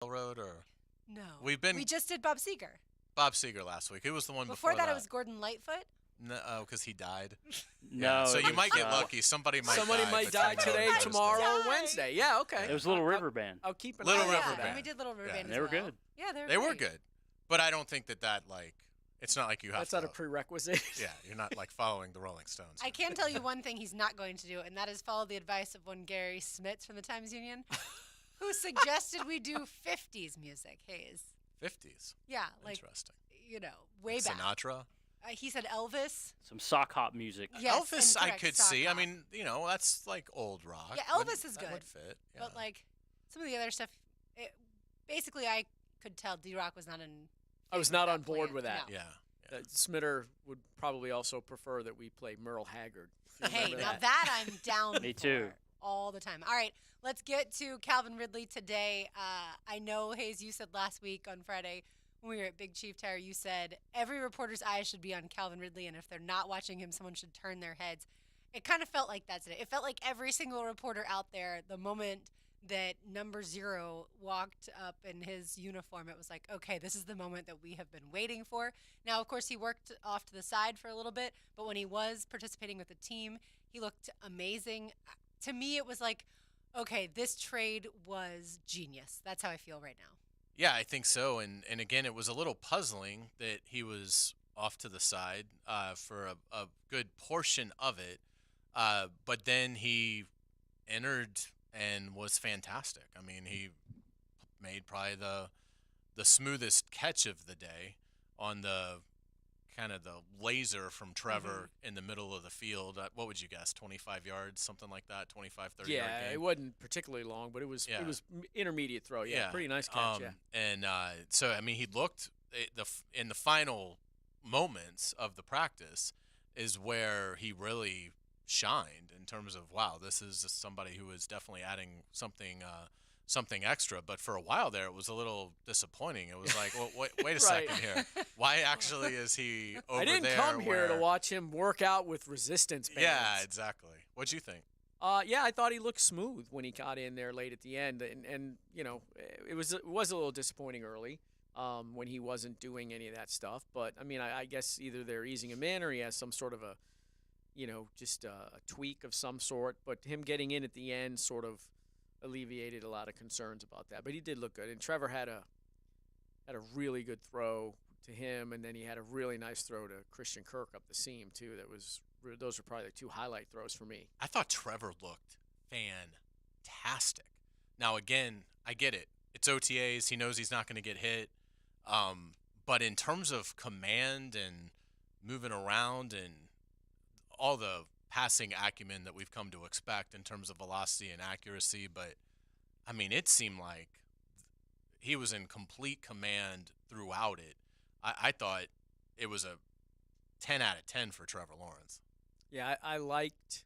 Railroad or No. we've been We just did Bob Seger. Bob Seger last week. Who was the one Before before that, that? it was Gordon Lightfoot. No, because he died. No, so it you was, might get lucky. Somebody might Somebody die. might die between now today, and Thursday. tomorrow, Die. or Wednesday. Yeah, okay. It was Little River Band. I'll keep an Little eye out River for Band. that. And we did Little River Yeah. Band And as they were well. good. Yeah, They were great. good, but I don't think that like it's not like you have That's to. not a prerequisite. Yeah, you're not like following the Rolling Stones. I can tell you one thing he's not going to do, and that is follow the advice of one Gary Smits from the Times Union, who suggested we do 50s music, Hayes. 50s. Yeah, like, Interesting. way Like back. Sinatra. He said Elvis. Some sock hop music. Yes, Elvis, I incorrect, could sock see. hop. I mean, that's like old rock. Yeah, Elvis is That good. would fit. Yeah. But, like, some of the other stuff, basically I could tell D-Rock was not in I was favor not of on board plan. with that. No. yeah. Smitter would probably also prefer that we play Merle Haggard. if you Hey, remember now that. that I'm down Me for too. all the time. All right, let's get to Calvin Ridley today. I know, Hayes, you said last week on Friday when we were at Big Chief Tower, you said every reporter's eyes should be on Calvin Ridley, and if they're not watching him, someone should turn their heads. It kind of felt like that today. It felt like every single reporter out there, the moment that number 0 walked up in his uniform, it was like, okay, this is the moment that we have been waiting for. Now, of course, he worked off to the side for a little bit, but when he was participating with the team, he looked amazing. To me, it was like, okay, this trade was genius. That's how I feel right now. Yeah, I think so. And again, it was a little puzzling that he was off to the side for a good portion of it. But then he entered and was fantastic. I mean, he made probably the smoothest catch of the day on the kind of the laser from Trevor in the middle of the field. What would you guess? 25 yards, something like that, 25, 30 yard Yeah, gain? it wasn't particularly long, but it was intermediate throw. Yeah, pretty nice catch. And so I mean, he looked in the final moments of the practice is where he really shined in terms of wow, this is somebody who is definitely adding something extra. But for a while there, it was a little disappointing. It was like, well, wait a second here. Why actually is he over there? I didn't come here to watch him work out with resistance bands. Yeah, exactly. What'd you think? Yeah, I thought he looked smooth when he got in there late at the end, and it was a little disappointing early when he wasn't doing any of that stuff. But I mean, I guess either they're easing him in or he has some sort of a just a tweak of some sort. But him getting in at the end sort of alleviated a lot of concerns about that. But he did look good, and Trevor had a really good throw to him, and then he had a really nice throw to Christian Kirk up the seam too. Those were probably the two highlight throws for me. I thought Trevor looked fantastic. Now, again, I get it. It's OTAs. He knows he's not going to get hit. But in terms of command and moving around and all the passing acumen that we've come to expect in terms of velocity and accuracy, but, I mean, it seemed like he was in complete command throughout it. I thought it was a 10 out of 10 for Trevor Lawrence. Yeah, I liked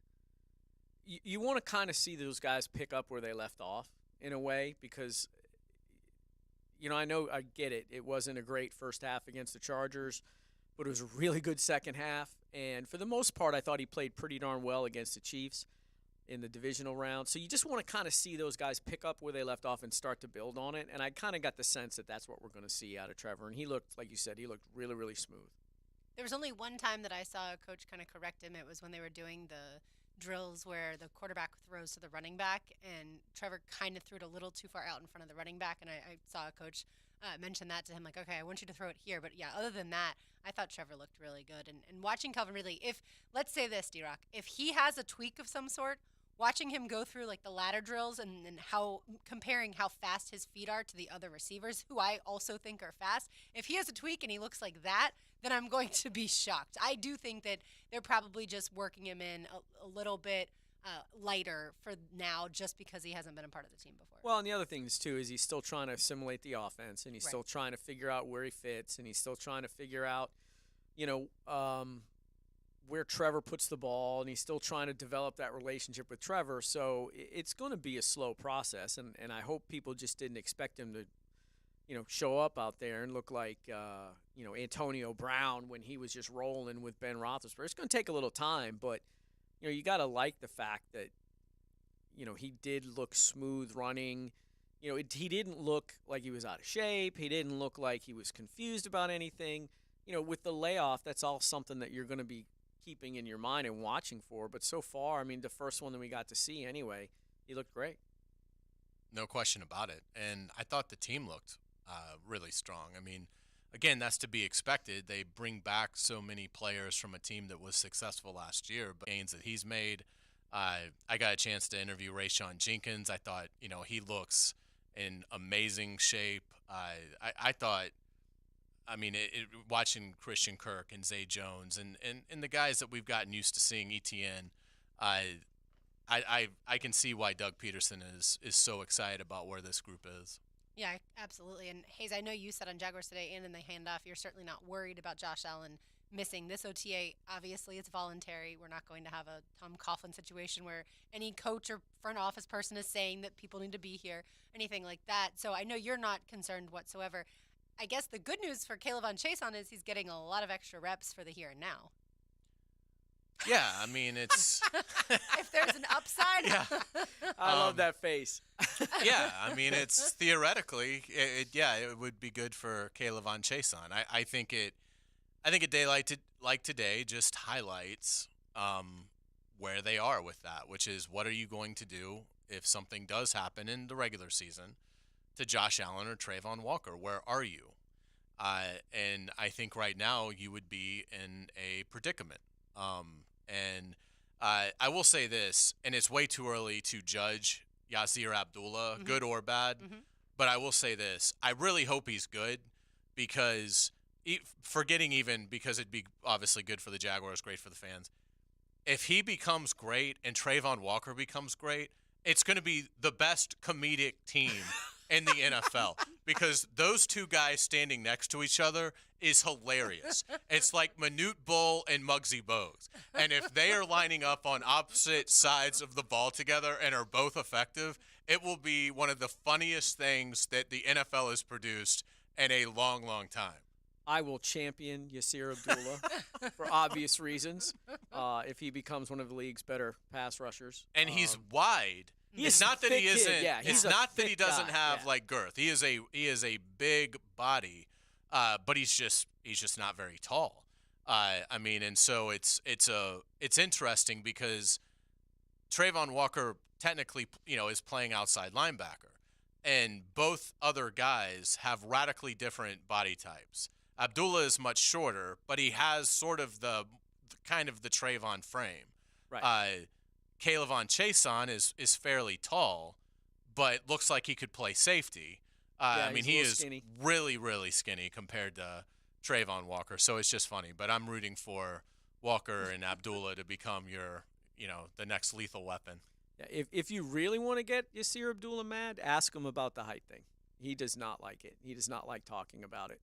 – you want to kind of see those guys pick up where they left off in a way because, I know I get it. It wasn't a great first half against the Chargers, but it was a really good second half. And for the most part, I thought he played pretty darn well against the Chiefs in the divisional round. So you just want to kind of see those guys pick up where they left off and start to build on it. And I kind of got the sense that that's what we're going to see out of Trevor. And he looked, like you said, he looked really, really smooth. There was only one time that I saw a coach kind of correct him. It was when they were doing the drills where the quarterback throws to the running back, and Trevor kind of threw it a little too far out in front of the running back, and I saw a coach mention that to him, like, okay, I want you to throw it here. But, yeah, other than that, I thought Trevor looked really good. And watching Calvin Ridley, let's say this, D-Rock, if he has a tweak of some sort, watching him go through, like, the ladder drills and comparing how fast his feet are to the other receivers, who I also think are fast, if he has a tweak and he looks like that, then I'm going to be shocked. I do think that they're probably just working him in a little bit lighter for now just because he hasn't been a part of the team before. Well, and the other thing, too, is he's still trying to assimilate the offense, and he's still trying to figure out where he fits, and he's still trying to figure out, where Trevor puts the ball, and he's still trying to develop that relationship with Trevor. So it's going to be a slow process, and I hope people just didn't expect him to, show up out there and look like, Antonio Brown when he was just rolling with Ben Roethlisberger. It's going to take a little time, but, you got to like the fact that, he did look smooth running. he didn't look like he was out of shape. He didn't look like he was confused about anything. With the layoff, that's all something that you're going to be keeping in your mind and watching for. But so far, I mean, the first one that we got to see anyway, he looked great. No question about it. And I thought the team looked really strong. I mean, again, that's to be expected. They bring back so many players from a team that was successful last year, but gains that he's made. I got a chance to interview Rayshon Jenkins. I thought, he looks in amazing shape. I thought, watching Christian Kirk and Zay Jones and the guys that we've gotten used to seeing, ETN, I can see why Doug Peterson is so excited about where this group is. Yeah, absolutely. And Hayes, I know you said on Jaguars Today and in the handoff, you're certainly not worried about Josh Allen missing this OTA. Obviously, it's voluntary. We're not going to have a Tom Coughlin situation where any coach or front office person is saying that people need to be here, anything like that. So I know you're not concerned whatsoever. I guess the good news for Caleb on Chason is he's getting a lot of extra reps for the here and now. Yeah, I mean, it's... If there's an upside. Yeah. I love that face. Yeah, I mean, it's theoretically, it would be good for Caleb on Chason. I think a day like today just highlights where they are with that, which is what are you going to do if something does happen in the regular season to Josh Allen or Trayvon Walker? Where are you? And I think right now you would be in a predicament. I will say this, and it's way too early to judge Yasir Abdullah, good or bad, but I will say this. I really hope he's good because because it'd be obviously good for the Jaguars, great for the fans. If he becomes great and Trayvon Walker becomes great, it's going to be the best comedic team in the NFL because those two guys standing next to each other is hilarious. It's like Manute Bull and Muggsy Bogues. And if they are lining up on opposite sides of the ball together and are both effective, it will be one of the funniest things that the NFL has produced in a long, long time. I will champion Yasir Abdullah for obvious reasons if he becomes one of the league's better pass rushers. And he's wide. It's not that he isn't. Yeah, it's not that he doesn't have like girth. He is a big body, but he's just not very tall. And so it's interesting because Trayvon Walker technically is playing outside linebacker, and both other guys have radically different body types. Abdullah is much shorter, but he has sort of the Trayvon frame. Right. Caleb on Chason is fairly tall, but looks like he could play safety. He is skinny. Really, really skinny compared to Trayvon Walker. So it's just funny. But I'm rooting for Walker and Abdullah to become the next lethal weapon. Yeah, if you really want to get Yasir Abdullah mad, ask him about the height thing. He does not like it. He does not like talking about it.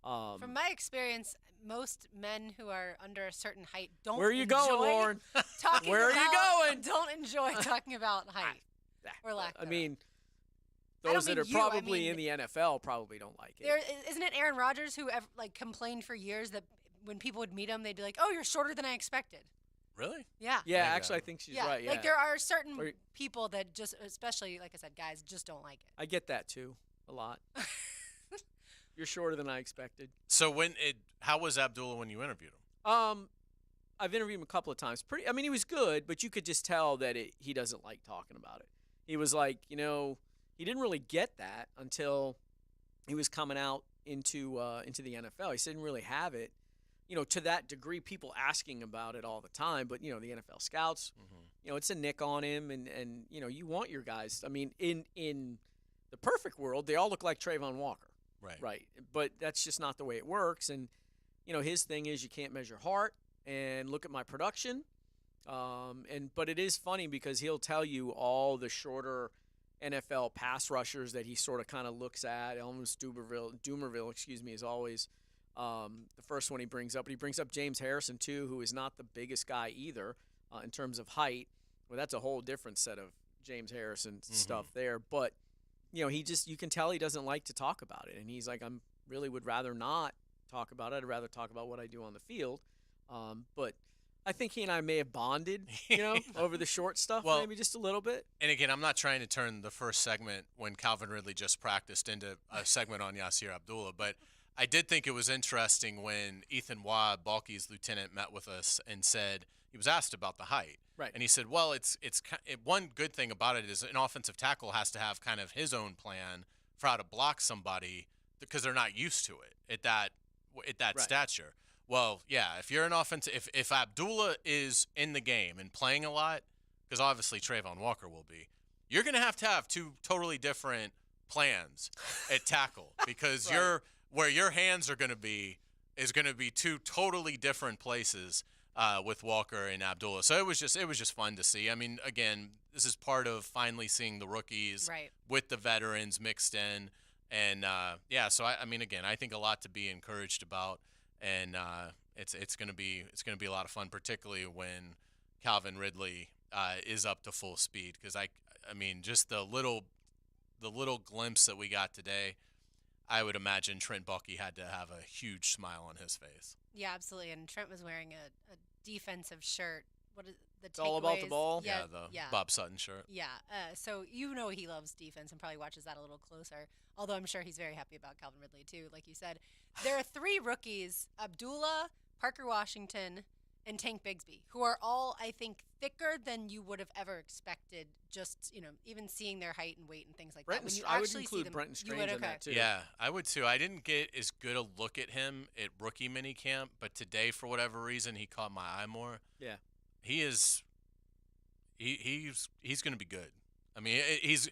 From my experience, most men who are under a certain height don't. Where are you going, Lauren? Where are you going? Don't enjoy talking about height or lack thereof. I mean, those that are probably in the NFL probably don't like it. Isn't it Aaron Rodgers who complained for years that when people would meet him, they'd be like, "Oh, you're shorter than I expected." Really? Yeah. Yeah, actually, I think she's right. Yeah. Like there are certain people that just, especially like I said, guys just don't like it. I get that too, a lot. You're shorter than I expected. So how was Abdullah when you interviewed him? I've interviewed him a couple of times. He was good, but you could just tell that he doesn't like talking about it. He was like, he didn't really get that until he was coming out into the NFL. He didn't really have it, to that degree. People asking about it all the time, but the NFL scouts, it's a nick on him, and you want your guys. I mean, in the perfect world, they all look like Trayvon Walker. Right. But that's just not the way it works. And, his thing is you can't measure heart and look at my production. But it is funny because he'll tell you all the shorter NFL pass rushers that he sort of kind of looks at. Almost Doomerville, is always the first one he brings up. But he brings up James Harrison, too, who is not the biggest guy either in terms of height. Well, that's a whole different set of James Harrison stuff there. But you can tell he doesn't like to talk about it. And he's like, would rather not talk about it. I'd rather talk about what I do on the field. But I think he and I may have bonded, over the short stuff, Well, maybe just a little bit. And again, I'm not trying to turn the first segment when Calvin Ridley just practiced into a segment on Yasir Abdullah, but I did think it was interesting when Ethan Waugh, Balky's lieutenant, met with us and said he was asked about the height. Right. And he said, well, one good thing about it is an offensive tackle has to have kind of his own plan for how to block somebody because they're not used to it at that Right. stature. Well, yeah, if you're an offensive, if Abdullah is in the game and playing a lot, because obviously Trayvon Walker will be, you're going to have two totally different plans at tackle because Right. where your hands are going to be is going to be two totally different places with Walker and Abdullah. So it was just fun to see. I mean, again, this is part of finally seeing the rookies Right. with the veterans mixed in, and so I mean, again, I think a lot to be encouraged about, and it's going to be a lot of fun, particularly when Calvin Ridley is up to full speed, because I mean, just the little glimpse that we got today, I would imagine Trent Baalke had to have a huge smile on his face. Yeah, absolutely. And Trent was wearing a defensive shirt. What is the It's all about the takeaways? ball. Yeah, The Bob Sutton shirt. Yeah. So he loves defense and probably watches that a little closer. Although I'm sure he's very happy about Calvin Ridley too. Like you said, there are 3 rookies: Abdullah, Parker Washington, and Tank Bigsby, who are all, I think, thicker than you would have ever expected. Just even seeing their height and weight and things like that. When you I would actually see include them, Brenton you Strange would, in okay. that too. Yeah, I would too. I didn't get as good a look at him at rookie minicamp, but today, for whatever reason, he caught my eye more. Yeah. He is. He's going to be good. I mean, he's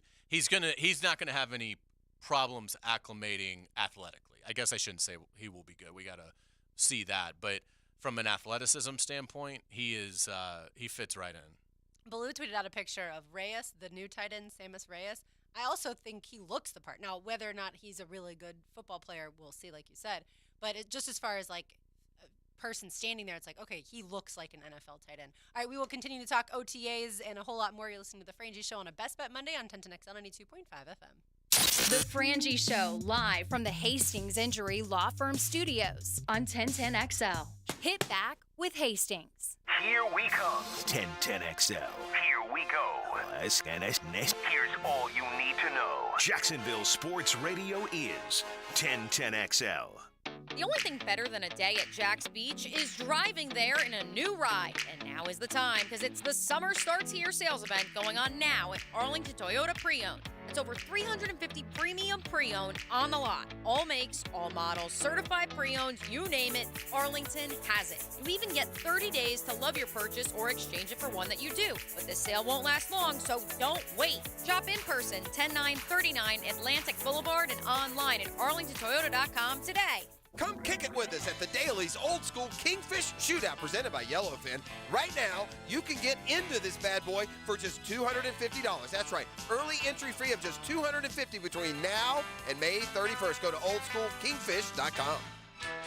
not going to have any problems acclimating athletically. I guess I shouldn't say he will be good. We got to see that, but from an athleticism standpoint, he fits right in. Baloo tweeted out a picture of Reyes, the new tight end, Samus Reyes. I also think he looks the part. Now, whether or not he's a really good football player, we'll see, like you said. But just as far as, like, a person standing there, it's like, okay, he looks like an NFL tight end. All right, we will continue to talk OTAs and a whole lot more. You're listening to The Frangie Show on a Best Bet Monday on 1010XL 92.5 FM. The Frangie Show, live from the Hastings Injury Law Firm Studios on 1010XL. Hit back with Hastings. Here we come. 1010XL. Here we go. Here's all you need to know. Jacksonville Sports Radio is 1010XL. The only thing better than a day at Jack's Beach is driving there in a new ride. And now is the time, because it's the Summer Starts Here sales event going on now at Arlington Toyota Pre-Owned. It's over 350 premium pre-owned on the lot. All makes, all models, certified pre-owned, you name it, Arlington has it. You even get 30 days to love your purchase or exchange it for one that you do. But this sale won't last long, so don't wait. Shop in person, 10939 Atlantic Boulevard, and online at arlingtontoyota.com today. Come kick it with us at the Dailies Old School Kingfish Shootout presented by Yellowfin. Right now, you can get into this bad boy for just $250. That's right, early entry fee of just $250 between now and May 31st. Go to oldschoolkingfish.com.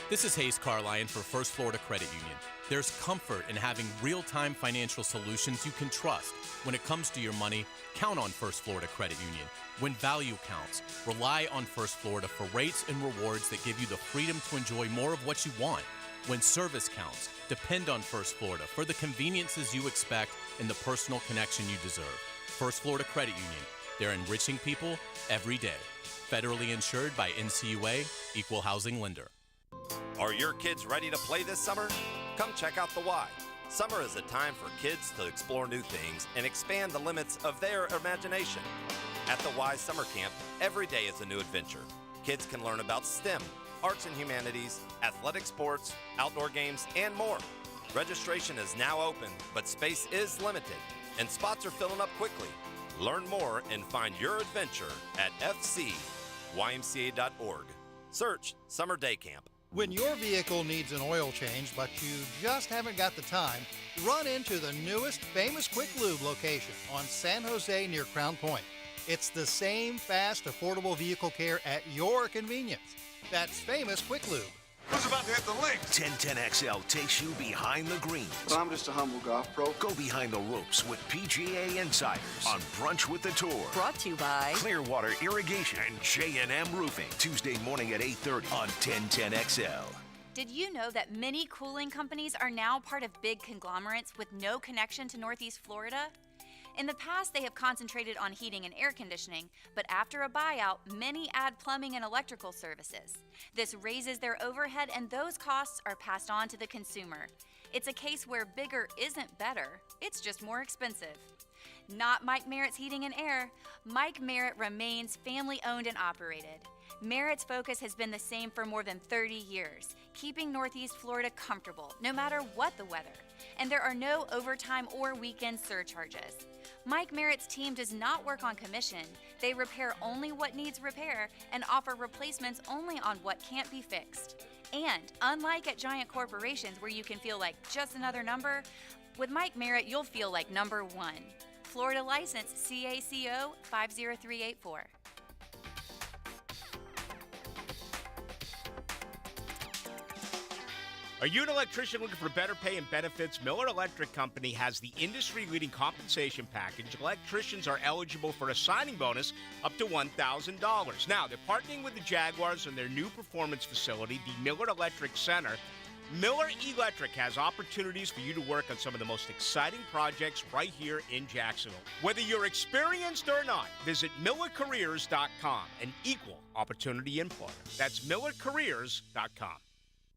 This is Hayes Carline for First Florida Credit Union. There's comfort in having real-time financial solutions you can trust. When it comes to your money, count on First Florida Credit Union. When value counts, rely on First Florida for rates and rewards that give you the freedom to enjoy more of what you want. When service counts, depend on First Florida for the conveniences you expect and the personal connection you deserve. First Florida Credit Union. They're enriching people every day. Federally insured by NCUA, Equal Housing Lender. Are your kids ready to play this summer? Come check out the Y. Summer is a time for kids to explore new things and expand the limits of their imagination. At the Y Summer Camp, every day is a new adventure. Kids can learn about STEM, arts and humanities, athletic sports, outdoor games, and more. Registration is now open, but space is limited, and spots are filling up quickly. Learn more and find your adventure at fcymca.org. Search Summer Day Camp. When your vehicle needs an oil change, but you just haven't got the time, run into the newest Famous Quick Lube location on San Jose near Crown Point. It's the same fast, affordable vehicle care at your convenience. That's Famous Quick Lube. Who's about to hit the link? 1010XL takes you behind the greens. Well, I'm just a humble golf pro. Go behind the ropes with PGA Insiders on Brunch with the Tour. Brought to you by Clearwater Irrigation and J&M Roofing. Tuesday morning at 8:30 on 1010XL. Did you know that many cooling companies are now part of big conglomerates with no connection to Northeast Florida? In the past, they have concentrated on heating and air conditioning, but after a buyout, many add plumbing and electrical services. This raises their overhead, and those costs are passed on to the consumer. It's a case where bigger isn't better, it's just more expensive. Not Mike Merritt's Heating and Air. Mike Merritt remains family-owned and operated. Merritt's focus has been the same for more than 30 years, keeping Northeast Florida comfortable, no matter what the weather. And there are no overtime or weekend surcharges. Mike Merritt's team does not work on commission. They repair only what needs repair and offer replacements only on what can't be fixed. And unlike at giant corporations where you can feel like just another number, with Mike Merritt, you'll feel like number one. Florida license CACO 50384. Are you an electrician looking for better pay and benefits? Miller Electric Company has the industry-leading compensation package. Electricians are eligible for a signing bonus up to $1,000. Now, they're partnering with the Jaguars in their new performance facility, the Miller Electric Center. Miller Electric has opportunities for you to work on some of the most exciting projects right here in Jacksonville. Whether you're experienced or not, visit MillerCareers.com, an equal opportunity employer. That's MillerCareers.com.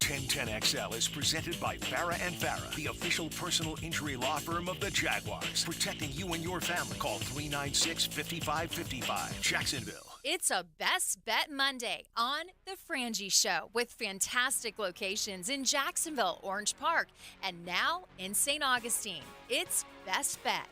1010XL is presented by Farah & Farah, the official personal injury law firm of the Jaguars. Protecting you and your family. Call 396-5555. Jacksonville. It's a Best Bet Monday on The Frangie Show with fantastic locations in Jacksonville, Orange Park, and now in St. Augustine. It's Best Bet.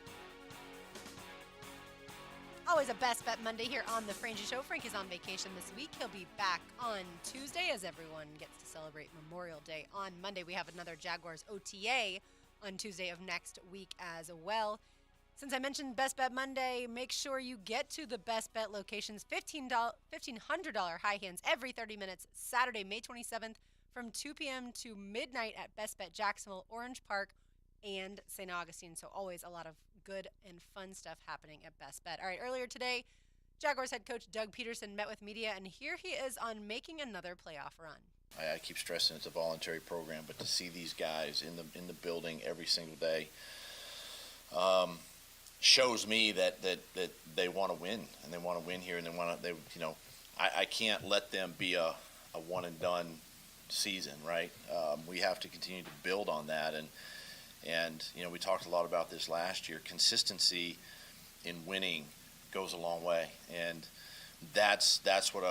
Always a Best Bet Monday here on The Frangie Show. Frank is on vacation this week. He'll be back on Tuesday as everyone gets to celebrate Memorial Day. On Monday, we have another Jaguars OTA on Tuesday of next week as well. Since I mentioned Best Bet Monday, make sure you get to the Best Bet locations. $1,500 high hands every 30 minutes, Saturday, May 27th from 2 p.m. to midnight at Best Bet Jacksonville, Orange Park, and St. Augustine. So always a lot of good and fun stuff happening at Best Bet. All right, earlier today, Jaguars head coach Doug Peterson met with media, and here he is on making another playoff run. I keep stressing it's a voluntary program, but to see these guys in the building every single day shows me that they want to win, and they want to win here, and I can't let them be a one and done season, right? We have to continue to build on that, and we talked a lot about this last year. Consistency in winning goes a long way, and that's what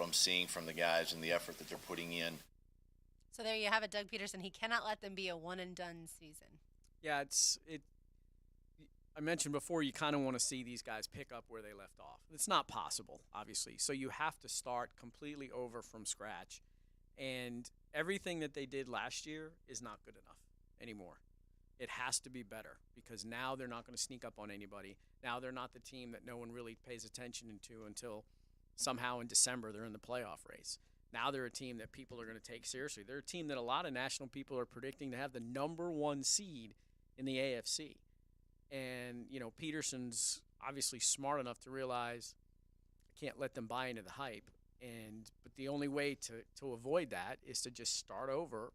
I'm seeing from the guys and the effort that they're putting in. So there you have it, Doug Peterson. He cannot let them be a one and done season. Yeah, I mentioned before, you kind of want to see these guys pick up where they left off. It's not possible, obviously. So you have to start completely over from scratch, and everything that they did last year is not good enough anymore. It has to be better because now they're not going to sneak up on anybody. Now they're not the team that no one really pays attention to until somehow in December they're in the playoff race. Now they're a team that people are going to take seriously. They're a team that a lot of national people are predicting to have the number one seed in the AFC. And, Peterson's obviously smart enough to realize I can't let them buy into the hype. But the only way to avoid that is to just start over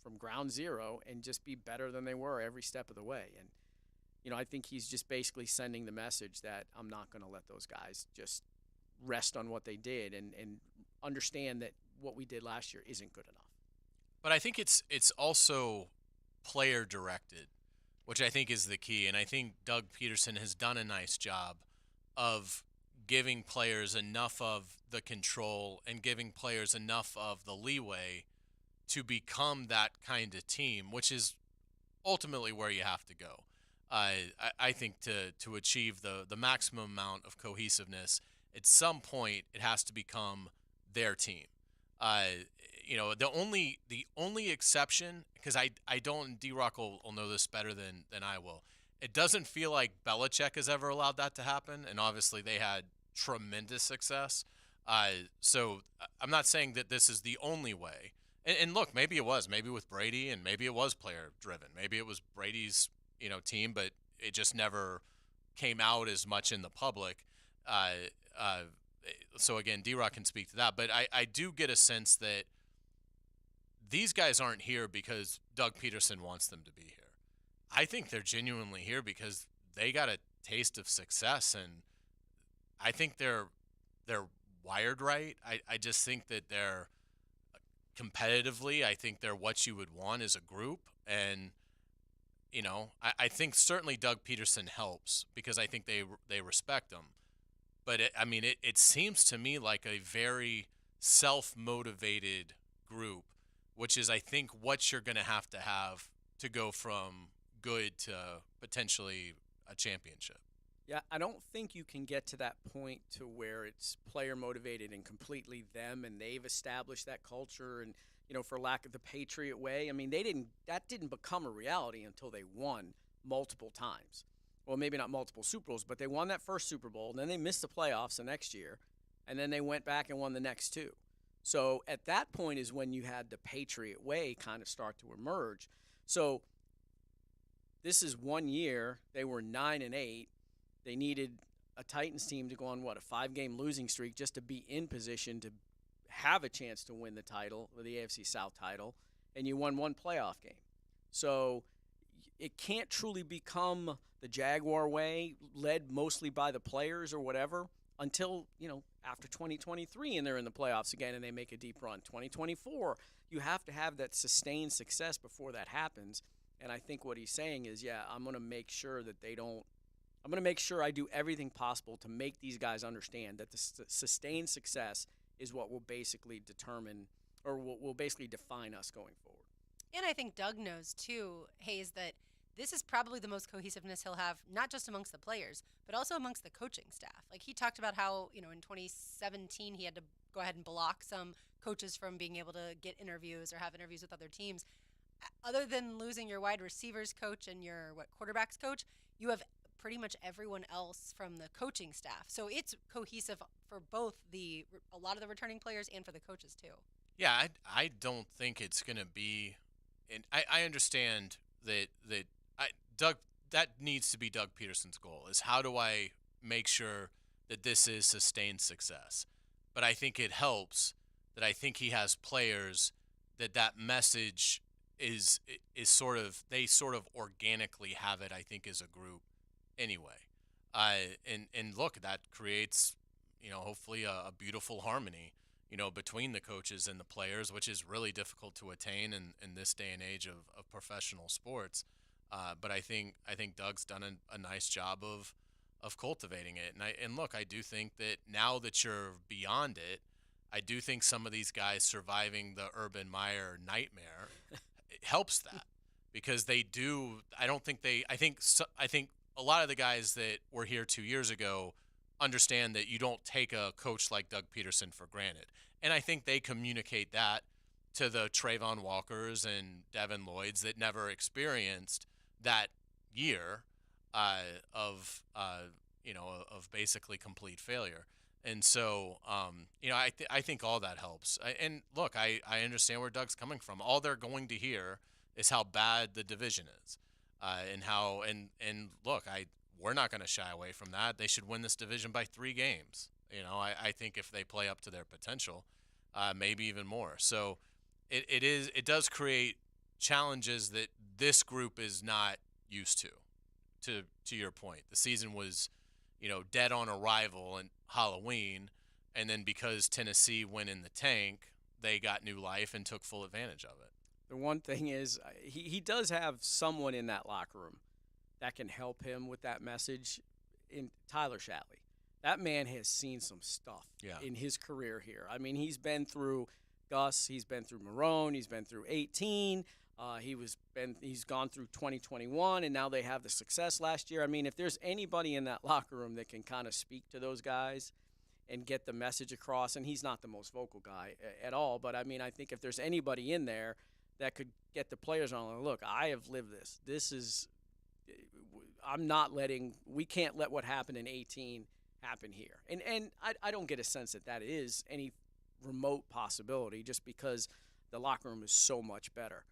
from ground zero and just be better than they were every step of the way. And, I think he's just basically sending the message that I'm not going to let those guys just rest on what they did and understand that what we did last year isn't good enough. But I think it's also player directed, which I think is the key. And I think Doug Peterson has done a nice job of giving players enough of the control and giving players enough of the leeway to become that kind of team, which is ultimately where you have to go. I think to achieve the maximum amount of cohesiveness, at some point it has to become their team. The only exception, because I don't, D-Rock will know this better than I will, it doesn't feel like Belichick has ever allowed that to happen, and obviously they had tremendous success. So I'm not saying that this is the only way. And look, maybe it was. Maybe with Brady, and maybe it was player-driven. Maybe it was Brady's team, but it just never came out as much in the public. So again, D-Rock can speak to that. But I do get a sense that these guys aren't here because Doug Peterson wants them to be here. I think they're genuinely here because they got a taste of success, and I think they're wired right. I just think that they're competitively, I think they're what you would want as a group. And, I think certainly Doug Peterson helps because I think they respect him. But, it seems to me like a very self-motivated group, which is, I think, what you're going to have to go from good to potentially a championship. Yeah, I don't think you can get to that point to where it's player motivated and completely them, and they've established that culture. And for lack of the Patriot way, that didn't become a reality until they won multiple times. Well, maybe not multiple Super Bowls, but they won that first Super Bowl, and then they missed the playoffs the next year, and then they went back and won the next two. So at that point is when you had the Patriot way kind of start to emerge. So this is 1 year. They were 9-8. They needed a Titans team to go on, a 5-game losing streak just to be in position to have a chance to win the title, or the AFC South title, and you won one playoff game. So it can't truly become the Jaguar way, led mostly by the players or whatever, until, after 2023 and they're in the playoffs again and they make a deep run. 2024, you have to have that sustained success before that happens. And I think what he's saying is, I'm going to make sure that I'm going to make sure I do everything possible to make these guys understand that the sustained success is what will basically determine, or will basically define us going forward. And I think Doug knows too, Hayes, that this is probably the most cohesiveness he'll have, not just amongst the players, but also amongst the coaching staff. Like he talked about how, in 2017 he had to go ahead and block some coaches from being able to get interviews or have interviews with other teams. Other than losing your wide receivers coach and your quarterbacks coach, you have pretty much everyone else from the coaching staff. So it's cohesive for both a lot of the returning players and for the coaches too. Yeah, I don't think it's going to be, and I understand that that needs to be Doug Peterson's goal, is how do I make sure that this is sustained success. But I think it helps that I think he has players that message is sort of, they sort of organically have it, I think, as a group anyway. And look, that creates, hopefully a beautiful harmony, between the coaches and the players, which is really difficult to attain in this day and age of professional sports. But I think Doug's done a nice job of cultivating it. And look, I do think that now that you're beyond it, I do think some of these guys surviving the Urban Meyer nightmare helps that, because they do. I think a lot of the guys that were here 2 years ago understand that you don't take a coach like Doug Peterson for granted. And I think they communicate that to the Trayvon Walkers and Devin Lloyds that never experienced that year of basically complete failure. And so, I think all that helps. And look, I understand where Doug's coming from. All they're going to hear is how bad the division is, and look, we're not going to shy away from that. They should win this division by 3 games. I think if they play up to their potential, maybe even more. So it does create challenges that this group is not used to. To your point, the season was, dead on arrival and Halloween, and then because Tennessee went in the tank, they got new life and took full advantage of it. The one thing is, he does have someone in that locker room that can help him with that message, in Tyler Shatley. That man has seen some stuff in his career here. I mean, he's been through Gus, he's been through Marone, he's been through 18. He's gone through 2021, and now they have the success last year. I mean, if there's anybody in that locker room that can kind of speak to those guys and get the message across, and he's not the most vocal guy at all, but I mean, I think if there's anybody in there that could get the players on, look, I have lived this. We can't let what happened in 18 happen here. And I don't get a sense that is any remote possibility, just because the locker room is so much better.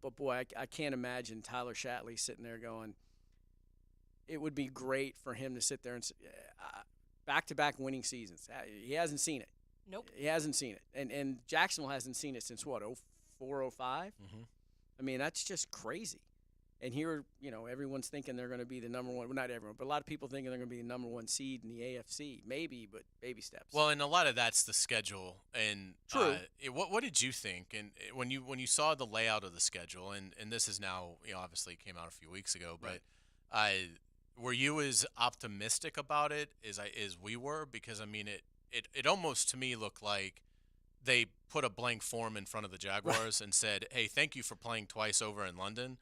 But boy, I can't imagine Tyler Shatley sitting there going, it would be great for him to sit there and back-to-back winning seasons. He hasn't seen it. Nope. He hasn't seen it. And Jacksonville hasn't seen it since, 405. Mm-hmm. I mean, that's just crazy. And here, everyone's thinking they're going to be the number one. Well, not everyone, but a lot of people thinking they're going to be the number one seed in the AFC. Maybe, but baby steps. Well, and a lot of that's the schedule. And True. What did you think? And when you saw the layout of the schedule, and this is now, obviously came out a few weeks ago, but were you as optimistic about it as we were? Because I mean, it almost to me looked like they put a blank form in front of the Jaguars and said, "Hey, thank you for playing twice over in London.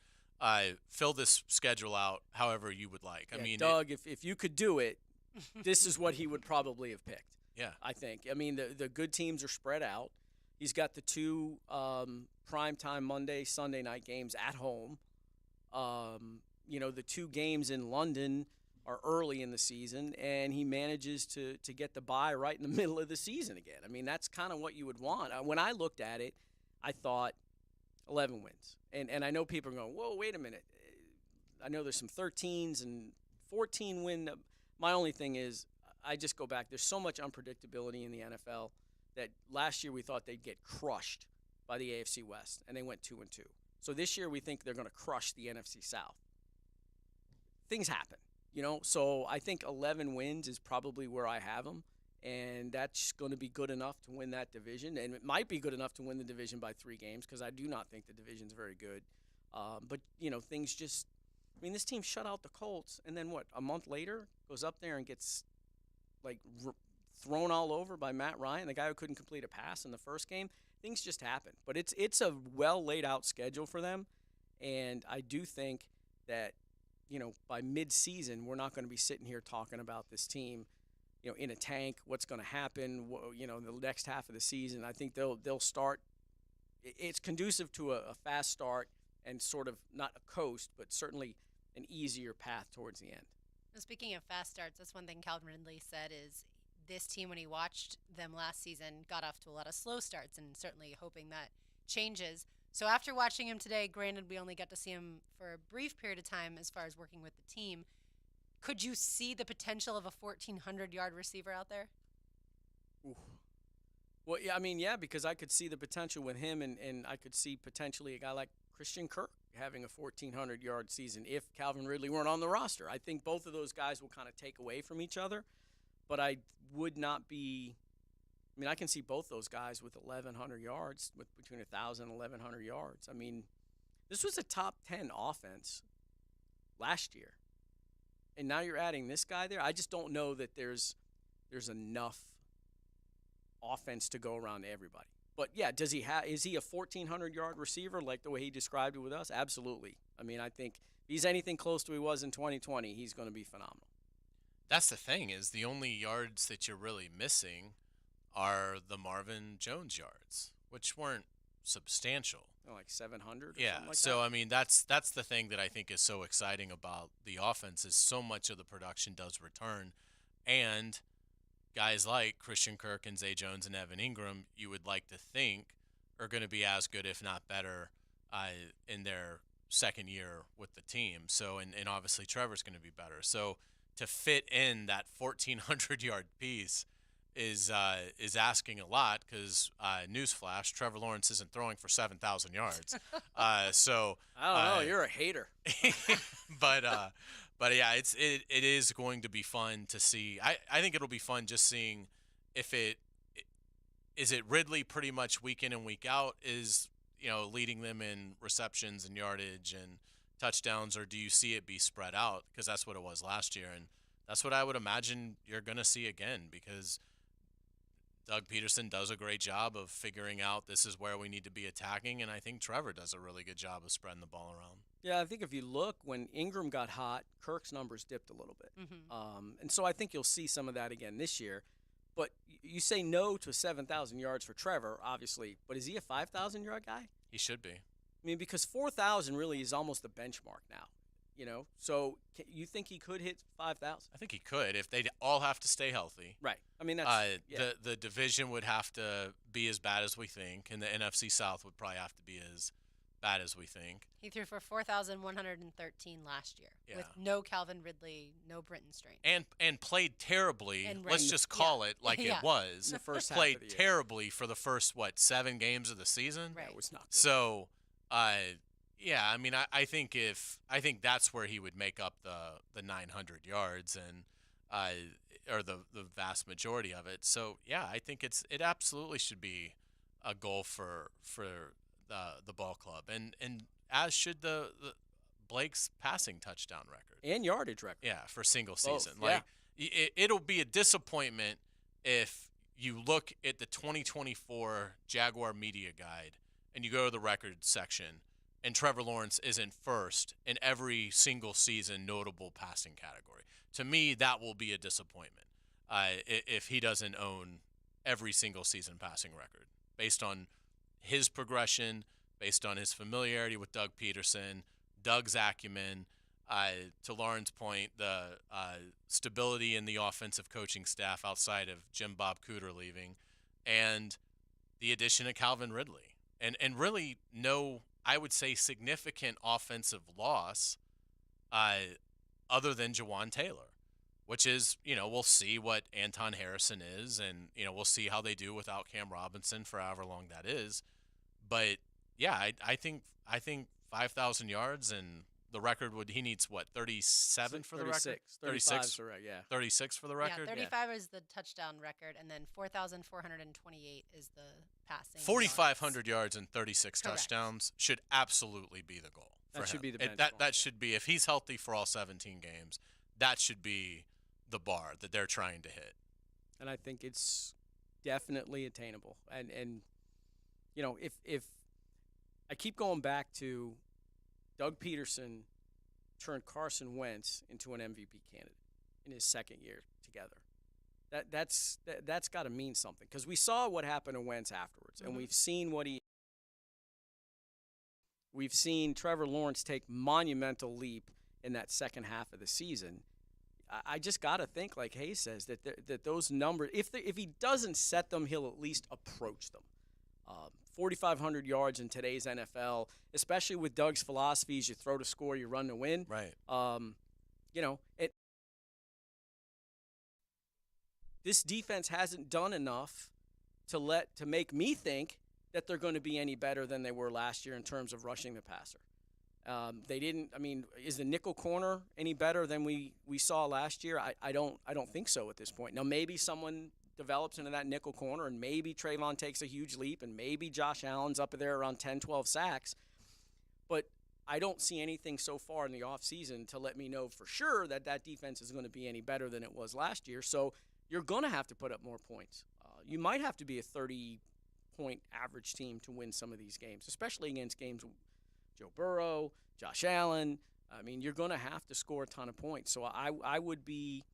Fill this schedule out however you would like." Yeah, I mean, Doug, if you could do it, this is what he would probably have picked. Yeah, I think. I mean, the good teams are spread out. He's got the two primetime Monday, Sunday night games at home. The two games in London are early in the season, and he manages to get the bye right in the middle of the season again. I mean, that's kind of what you would want. When I looked at it, I thought 11 wins. And I know people are going, whoa, wait a minute. I know there's some 13s and 14 win. My only thing is I just go back. There's so much unpredictability in the NFL that last year we thought they'd get crushed by the AFC West, and they went 2-2. So this year we think they're going to crush the NFC South. Things happen, So I think 11 wins is probably where I have them, and that's going to be good enough to win that division. And it might be good enough to win the division by 3 games because I do not think the division's very good. But things just – I mean, this team shut out the Colts, and then what, a month later goes up there and gets, thrown all over by Matt Ryan, the guy who couldn't complete a pass in the first game. Things just happen. But it's a well-laid-out schedule for them, and I do think that, by mid-season, we're not going to be sitting here talking about this team in a tank, what's going to happen, the next half of the season. I think they'll start. It's conducive to a fast start and sort of not a coast, but certainly an easier path towards the end. Speaking of fast starts, that's one thing Calvin Ridley said is this team, when he watched them last season, got off to a lot of slow starts, and certainly hoping that changes. So after watching him today, granted we only got to see him for a brief period of time as far as working with the team, could you see the potential of a 1,400-yard receiver out there? Ooh. Well, yeah, I mean, yeah, because I could see the potential with him, and I could see potentially a guy like Christian Kirk having a 1,400-yard season if Calvin Ridley weren't on the roster. I think both of those guys will kind of take away from each other, but I would not be – I mean, I can see both those guys with 1,100 yards, with between 1,000 and 1,100 yards. I mean, this was a top 10 offense last year. And now you're adding this guy there. I just don't know that there's enough offense to go around to everybody. But yeah, is he a 1,400-yard receiver like the way he described it with us? Absolutely. I mean, I think if he's anything close to what he was in 2020, he's going to be phenomenal. That's the thing, is the only yards that you're really missing are the Marvin Jones yards, which weren't substantial. Like 700 or yeah, something like so that? I mean that's the thing that I think is so exciting about the offense is so much of the production does return, and guys like Christian Kirk and Zay Jones and Evan Ingram, you would like to think are going to be as good, if not better, in their second year with the team. So and obviously Trevor's going to be better. So to fit in that 1,400-yard piece is asking a lot because newsflash, Trevor Lawrence isn't throwing for 7,000 yards. So I don't know, you're a hater. but yeah, it is going to be fun to see. I think it'll be fun just seeing if is it Ridley pretty much week in and week out is leading them in receptions and yardage and touchdowns, or do you see it be spread out because that's what it was last year, and that's what I would imagine you're going to see again because Doug Peterson does a great job of figuring out this is where we need to be attacking, and I think Trevor does a really good job of spreading the ball around. Yeah, I think if you look, when Ingram got hot, Kirk's numbers dipped a little bit. Mm-hmm. And so I think you'll see some of that again this year. But you say no to 7,000 yards for Trevor, obviously, but is he a 5,000-yard guy? He should be. I mean, because 4,000 really is almost the benchmark now. So you think he could hit 5,000? I think he could if they all have to stay healthy. Right. I mean, that's the division would have to be as bad as we think, and the NFC South would probably have to be as bad as we think. He threw for 4,113 last year with no Calvin Ridley, no Britton strain. And played terribly. And Let's just call it like Yeah. it was. In the first half played of the year. terribly for the first 7 games of the season. Right. It was not good. So, yeah, I mean, I think that's where he would make up the 900 yards and or the vast majority of it. So yeah, I think it absolutely should be a goal for the ball club, and as should the Blake's passing touchdown record And yardage record. Yeah, for single Both, season. yeah. Like it'll be a disappointment if you look at the 2024 Jaguar Media Guide and you go to the record section and Trevor Lawrence isn't first in every single season notable passing category. To me, that will be a disappointment if he doesn't own every single season passing record based on his progression, based on his familiarity with Doug Peterson, Doug's acumen, to Lauren's point, the stability in the offensive coaching staff outside of Jim Bob Cooter leaving, and the addition of Calvin Ridley. And really no, I would say, significant offensive loss other than Jawan Taylor, which is, we'll see what Anton Harrison is, and, we'll see how they do without Cam Robinson for however long that is. But, yeah, I think 5,000 yards, and the record he needs, 37 for the record? 36, yeah. 36 for the record? Yeah, 35 is the touchdown record, and then 4,428 is the passing. 4,500 yards and 36 Correct. touchdowns should absolutely be the goal. That should be the benchmark. That benchmark, should be, if he's healthy for all 17 games, that should be the bar that they're trying to hit. And I think it's definitely attainable. And if I keep going back to Doug Peterson turned Carson Wentz into an MVP candidate in his second year together. That's got to mean something, because we saw what happened to Wentz afterwards, and we've seen we've seen Trevor Lawrence take monumental leap in that second half of the season. I just got to think, like Hayes says, that those numbers, if he doesn't set them, he'll at least approach them. 4,500 yards in today's NFL, especially with Doug's philosophies, you throw to score, you run to win. Right. This defense hasn't done enough to make me think that they're going to be any better than they were last year in terms of rushing the passer. They didn't. I mean, is the nickel corner any better than we saw last year? I don't think so at this point. Now, maybe someone develops into that nickel corner, and maybe Trayvon takes a huge leap, and maybe Josh Allen's up there around 10, 12 sacks. But I don't see anything so far in the offseason to let me know for sure that defense is going to be any better than it was last year. So you're going to have to put up more points. You might have to be a 30-point average team to win some of these games, especially against games with Joe Burrow, Josh Allen. I mean, you're going to have to score a ton of points. So I would be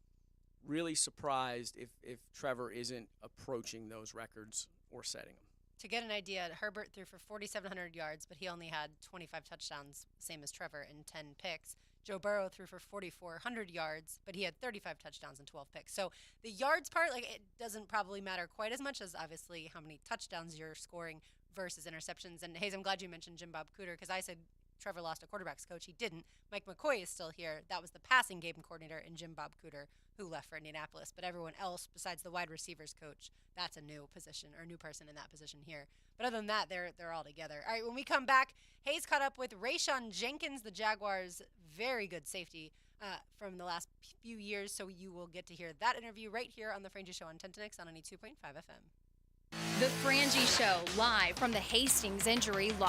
really surprised if Trevor isn't approaching those records or setting them. To get an idea, Herbert threw for 4,700 yards, but he only had 25 touchdowns, same as Trevor, and 10 picks. Joe Burrow threw for 4,400 yards, but he had 35 touchdowns and 12 picks. So the yards part, it doesn't probably matter quite as much as obviously how many touchdowns you're scoring versus interceptions. And Hayes, I'm glad you mentioned Jim Bob Cooter, because I said Trevor lost a quarterbacks coach. He didn't. Mike McCoy is still here. That was the passing game coordinator in Jim Bob Cooter, who left for Indianapolis. But everyone else, besides the wide receivers coach, that's a new position or new person in that position here. But other than that, they're all together. All right, when we come back, Hayes caught up with Rayshon Jenkins, the Jaguars' very good safety from the last few years. So you will get to hear that interview right here on the Frangie Show on Tentinix on 92.5 FM. The Frangie Show, live from the Hastings Injury Law